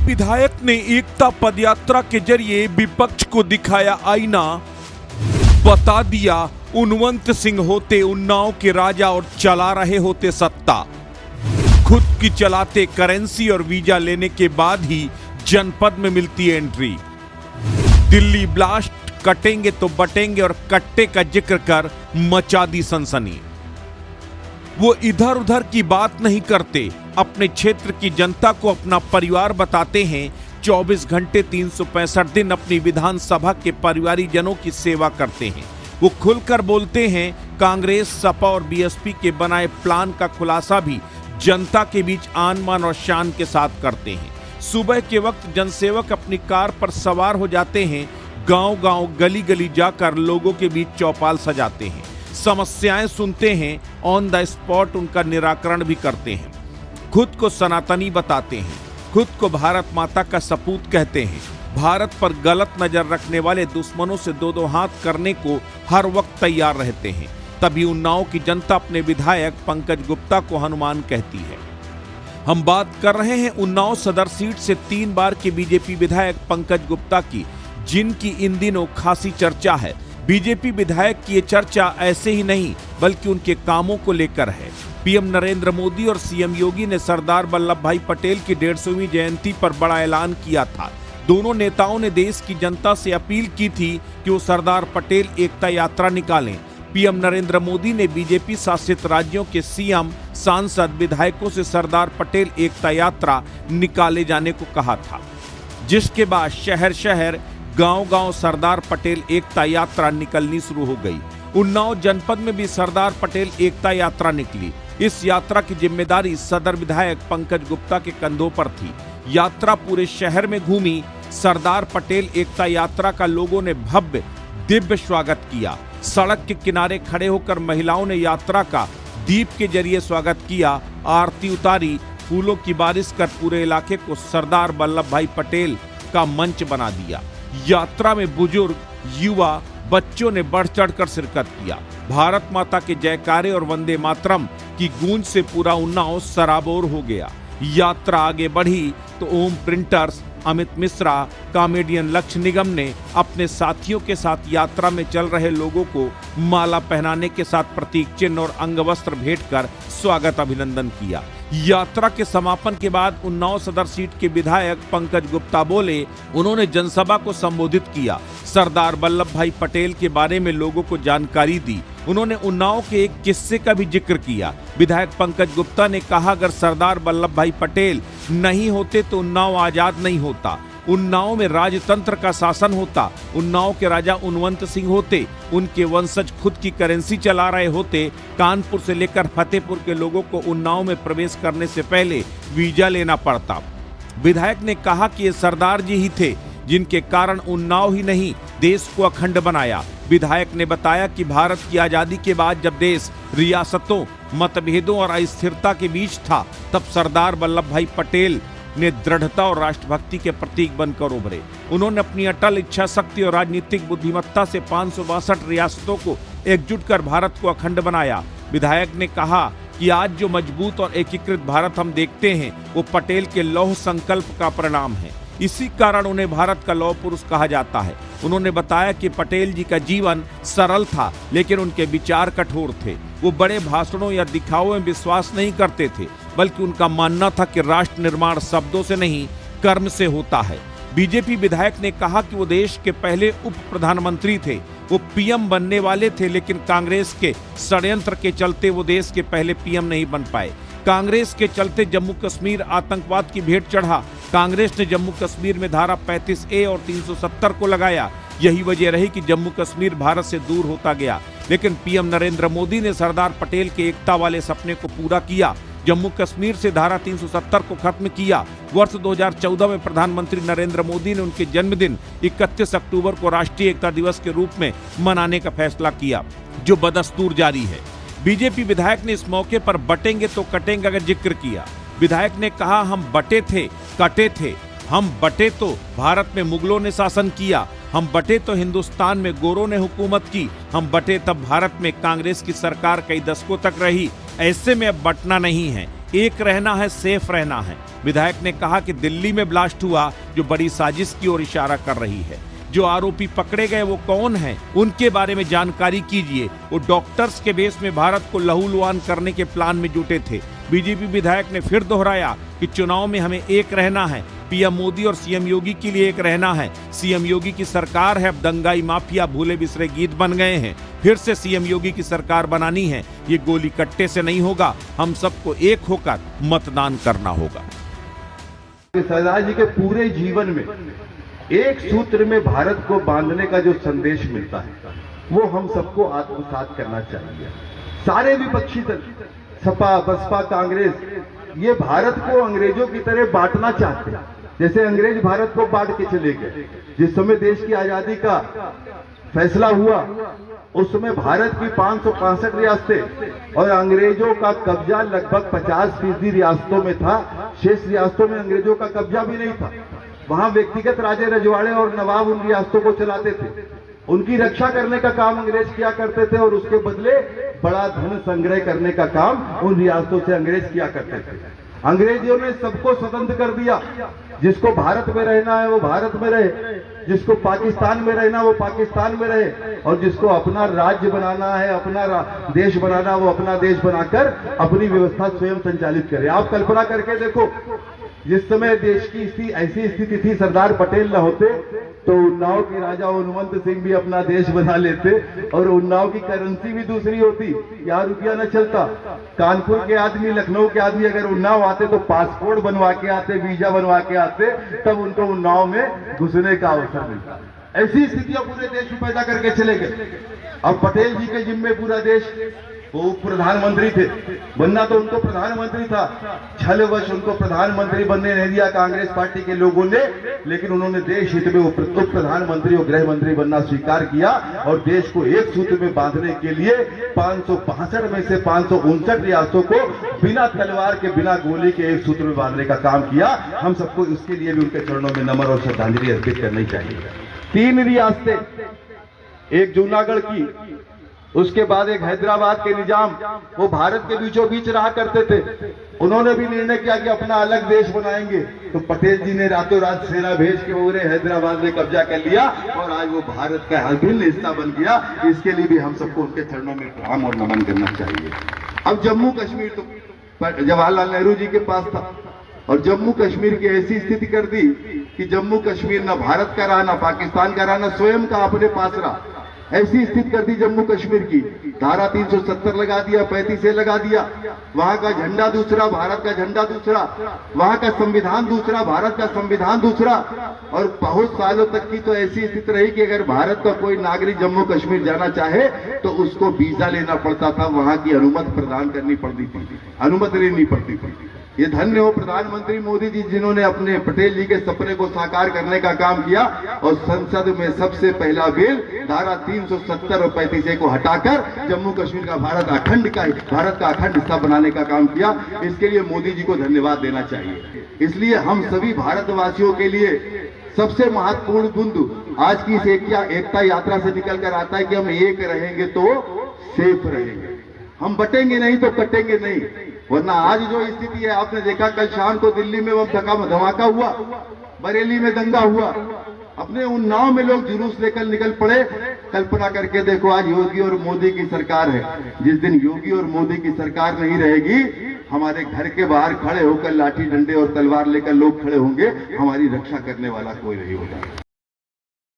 विधायक ने एकता पदयात्रा के जरिए विपक्ष को दिखाया आईना, बता दिया उन्वंत सिंह होते उन्नाव के राजा और चला रहे होते सत्ता। खुद की चलाते करेंसी और वीजा लेने के बाद ही जनपद में मिलती एंट्री। दिल्ली ब्लास्ट, कटेंगे तो बटेंगे और कट्टे का जिक्र कर मचा दी सनसनी। वो इधर उधर की बात नहीं करते, अपने क्षेत्र की जनता को अपना परिवार बताते हैं। 24 घंटे 365 दिन अपनी विधानसभा के परिवारीजनों की सेवा करते हैं। वो खुलकर बोलते हैं। कांग्रेस, सपा और बीएसपी के बनाए प्लान का खुलासा भी जनता के बीच आन मान और शान के साथ करते हैं। सुबह के वक्त जनसेवक अपनी कार पर सवार हो जाते हैं। गांव-गांव, गली-गली जाकर लोगों के बीच चौपाल सजाते हैं, समस्याएं सुनते हैं, ऑन द स्पॉट उनका निराकरण भी करते हैं। खुद को सनातनी बताते हैं, खुद को भारत माता का सपूत कहते हैं। भारत पर गलत नजर रखने वाले दुश्मनों से दो हाथ करने को हर वक्त तैयार रहते हैं। तभी उन्नाव की जनता अपने विधायक पंकज गुप्ता को हनुमान कहती है। हम बात कर रहे हैं उन्नाव सदर सीट से 3 बार के बीजेपी विधायक पंकज गुप्ता की, जिनकी इन दिनों खासी चर्चा है। बीजेपी विधायक की ये चर्चा ऐसे ही नहीं बल्कि उनके कामों को लेकर है। पीएम नरेंद्र मोदी और सीएम योगी ने सरदार वल्लभ भाई पटेल की 150वीं जयंती पर बड़ा ऐलान किया था। दोनों नेताओं ने देश की जनता से अपील की थी कि वो सरदार पटेल एकता यात्रा निकालें। पीएम नरेंद्र मोदी ने बीजेपी शासित राज्यों के सीएम, सांसद, विधायकों से सरदार पटेल एकता यात्रा निकाले जाने को कहा था, जिसके बाद शहर शहर, गांव-गांव सरदार पटेल एकता यात्रा निकलनी शुरू हो गई। उन्नाव जनपद में भी सरदार पटेल एकता यात्रा निकली। इस यात्रा की जिम्मेदारी सदर विधायक पंकज गुप्ता के कंधों पर थी। यात्रा पूरे शहर में घूमी। सरदार पटेल एकता यात्रा का लोगों ने भव्य दिव्य स्वागत किया। सड़क के किनारे खड़े होकर महिलाओं ने यात्रा का दीप के जरिए स्वागत किया, आरती उतारी, फूलों की बारिश कर पूरे इलाके को सरदार वल्लभ भाई पटेल का मंच बना दिया। यात्रा में बुजुर्ग, युवा, बच्चों ने बढ़ चढ़कर शिरकत किया। भारत माता के जयकारे और वंदे मातरम की गूंज से पूरा उन्नाव सराबोर हो गया। यात्रा आगे बढ़ी तो ओम प्रिंटर्स, अमित मिश्रा, कॉमेडियन लक्ष्य निगम ने अपने साथियों के साथ यात्रा में चल रहे लोगों को माला पहनाने के साथ प्रतीक चिन्ह और अंगवस्त्र भेंट कर स्वागत अभिनंदन किया। यात्रा के समापन के बाद उन्नाव सदर सीट के विधायक पंकज गुप्ता बोले। उन्होंने जनसभा को संबोधित किया, सरदार वल्लभ भाई पटेल के बारे में लोगों को जानकारी दी। उन्होंने उन्नाव के एक किस्से का भी जिक्र किया। विधायक पंकज गुप्ता ने कहा, अगर सरदार वल्लभ भाई पटेल नहीं होते तो उन्नाव आजाद नहीं होता। उन्नाव में राजतंत्र का शासन होता। उन्नाव के राजा उन्वंत सिंह होते, उनके वंशज खुद की करेंसी चला रहे होते। कानपुर से लेकर फतेहपुर के लोगों को उन्नाव में प्रवेश करने से पहले वीजा लेना पड़ता। विधायक ने कहा कि ये सरदार जी ही थे जिनके कारण उन्नाव ही नहीं देश को अखंड बनाया। विधायक ने बताया कि भारत की आजादी के बाद जब देश रियासतों, मतभेदों और अस्थिरता के बीच था, तब सरदार वल्लभ भाई पटेल ने दृढ़ता और राष्ट्रभक्ति के प्रतीक बनकर उभरे। उन्होंने अपनी अटल इच्छा शक्ति और राजनीतिक बुद्धिमत्ता से 562 रियासतों को एकजुट कर भारत को अखंड बनाया। विधायक ने कहा कि आज जो मजबूत और एकीकृत भारत हम देखते हैं, वो पटेल के लौह संकल्प का परिणाम है। इसी कारण उन्हें भारत का लौह पुरुष कहा जाता है। उन्होंने बताया कि पटेल जी का जीवन सरल था, लेकिन उनके विचार कठोर थे। वो बड़े भाषणों या दिखावों में विश्वास नहीं करते थे, बल्कि उनका मानना था कि राष्ट्र निर्माण शब्दों से नहीं, कर्म से होता है। बीजेपी विधायक ने कहा कि वो देश के पहले उप प्रधानमंत्री थे। वो पीएम बनने वाले थे, लेकिन कांग्रेस के षड्यंत्र के चलते वो देश के पहले पीएम नहीं बन पाए। कांग्रेस के चलते जम्मू कश्मीर आतंकवाद की भेंट चढ़ा। कांग्रेस ने जम्मू कश्मीर में धारा 35A और 370 को लगाया। यही वजह रही कि जम्मू कश्मीर भारत से दूर होता गया। लेकिन पीएम नरेंद्र मोदी ने सरदार पटेल के एकता वाले सपने को पूरा किया। जम्मू कश्मीर से धारा 370 को खत्म किया। वर्ष 2014 में प्रधानमंत्री नरेंद्र मोदी ने उनके जन्मदिन 31 अक्टूबर को राष्ट्रीय एकता दिवस के रूप में मनाने का फैसला किया, जो बदस्तूर जारी है। बीजेपी विधायक ने इस मौके पर बटेंगे तो कटेंगे का जिक्र किया। विधायक ने कहा, हम बटे थे, कटे थे। हम बटे तो भारत में मुगलों ने शासन किया, हम बटे तो हिंदुस्तान में गोरों ने हुकूमत की, हम बटे तब भारत में कांग्रेस की सरकार कई दशकों तक रही। ऐसे में अब बटना नहीं है, एक रहना है, सेफ रहना है। विधायक ने कहा कि दिल्ली में ब्लास्ट हुआ जो बड़ी साजिश की ओर इशारा कर रही है। जो आरोपी पकड़े गए वो कौन हैं, उनके बारे में जानकारी कीजिए। वो डॉक्टर्स के बेस में भारत को लहूलुहान करने के प्लान में जुटे थे। बीजेपी विधायक ने फिर दोहराया कि चुनाव में हमें एक रहना है। पीएम मोदी और सीएम योगी के लिए एक रहना है। सीएम योगी की सरकार है, अब दंगाई माफिया भूले बिसरे गीत बन गए हैं। फिर से सीएम योगी की सरकार बनानी है। ये गोली कट्टे से नहीं होगा, हम सबको एक होकर मतदान करना होगा। सरदार जी के पूरे जीवन में एक सूत्र में भारत को बांधने का जो संदेश मिलता है वो हम सबको आत्मसात करना चाहिए। सारे विपक्षी दल, सपा, बसपा, कांग्रेस, ये भारत को अंग्रेजों की तरह बांटना चाहते हैं। जैसे अंग्रेज भारत को बांट के चले गए। जिस समय देश की आजादी का फैसला हुआ उस समय भारत की 565 रियासतें और अंग्रेजों का कब्जा लगभग 50% रियासतों में था। शेष रियासतों में अंग्रेजों का कब्जा भी नहीं था। वहां व्यक्तिगत राजे रजवाड़े और नवाब उन रियासतों को चलाते थे। उनकी रक्षा करने का काम अंग्रेज किया करते थे और उसके बदले बड़ा धन संग्रह करने का काम उन रियासतों से अंग्रेज किया करते थे। अंग्रेजों ने सबको स्वतंत्र कर दिया। जिसको भारत में रहना है वो भारत में रहे, जिसको पाकिस्तान में रहना वो पाकिस्तान में रहे, और जिसको अपना राज्य बनाना है, अपना देश बनाना, वो अपना देश बनाकर अपनी व्यवस्था स्वयं संचालित करे। आप कल्पना करके देखो, जिस समय देश की ऐसी स्थिति थी, सरदार पटेल न होते तो उन्नाव के राजा उन्वंत सिंह भी अपना देश बना लेते और उन्नाव की करेंसी भी दूसरी होती, यहाँ रुपया न चलता। कानपुर के आदमी, लखनऊ के आदमी अगर उन्नाव आते तो पासपोर्ट बनवा के आते, वीजा बनवा के आते, तब उनको उन्नाव में घुसने का अवसर मिलता। ऐसी स्थितियां पूरे देश में पैदा करके चले गए। अब पटेल जी के जिम्मे पूरा देश, वो प्रधानमंत्री थे, बनना तो उनको प्रधानमंत्री था, छलवश उनको प्रधानमंत्री बनने नहीं दिया कांग्रेस पार्टी के लोगों ने, लेकिन उन्होंने देश हित में उप प्रधानमंत्री और गृह मंत्री बनना स्वीकार किया और देश को एक सूत्र में बांधने के लिए 562 में से 559 रियासतों को बिना तलवार के, बिना गोली के एक सूत्र में बांधने का काम किया। हम सबको इसके लिए भी उनके चरणों में नमन और श्रद्धांजलि अर्पित करनी चाहिए। 3 रियासतें, एक जूनागढ़ की, उसके बाद एक हैदराबाद के निजाम, वो भारत के बीचों बीच रहा करते थे। उन्होंने भी निर्णय किया कि अपना अलग देश बनाएंगे, तो पटेल जी ने रातों रात सेना भेज के पूरे हैदराबाद में कब्जा कर लिया और आज वो भारत का अभिन्न हिस्सा बन गया। इसके लिए भी हम सबको उनके चरणों में प्रणाम और नमन करना चाहिए। अब जम्मू कश्मीर तो जवाहरलाल नेहरू जी के पास था और जम्मू कश्मीर की ऐसी स्थिति कर दी कि जम्मू कश्मीर ना भारत का रहा, ना पाकिस्तान का रहा, ना स्वयं का अपने पास रहा। ऐसी स्थिति कर दी जम्मू कश्मीर की। धारा 370 लगा दिया, 35A लगा दिया। वहां का झंडा दूसरा, भारत का झंडा दूसरा, वहां का संविधान दूसरा, भारत का संविधान दूसरा। और बहुत सालों तक की तो ऐसी स्थिति रही कि अगर भारत का कोई नागरिक जम्मू कश्मीर जाना चाहे तो उसको वीजा लेना पड़ता था, वहां की अनुमति प्रदान करनी पड़ती थी, अनुमति लेनी पड़ती थी। ये धन्य हो प्रधानमंत्री मोदी जी, जिन्होंने अपने पटेल जी के सपने को साकार करने का काम किया और संसद में सबसे पहला बिल धारा 370 और 35A को हटाकर जम्मू कश्मीर का भारत का अखंड हिस्सा बनाने का काम किया। इसके लिए मोदी जी को धन्यवाद देना चाहिए। इसलिए हम सभी भारतवासियों के लिए सबसे महत्वपूर्ण बिंदु आज की इस एकता यात्रा से निकल कर आता है कि हम एक रहेंगे तो सेफ रहेंगे, हम बटेंगे नहीं तो कटेंगे नहीं। वरना आज जो स्थिति है, आपने देखा कल शाम को दिल्ली में वो धमाका हुआ, बरेली में दंगा हुआ, अपने उन्नाव में लोग जुलूस लेकर निकल पड़े। कल्पना करके देखो, आज योगी और मोदी की सरकार है। जिस दिन योगी और मोदी की सरकार नहीं रहेगी, हमारे घर के बाहर खड़े होकर लाठी डंडे और तलवार लेकर लोग खड़े होंगे, हमारी रक्षा करने वाला कोई नहीं होगा।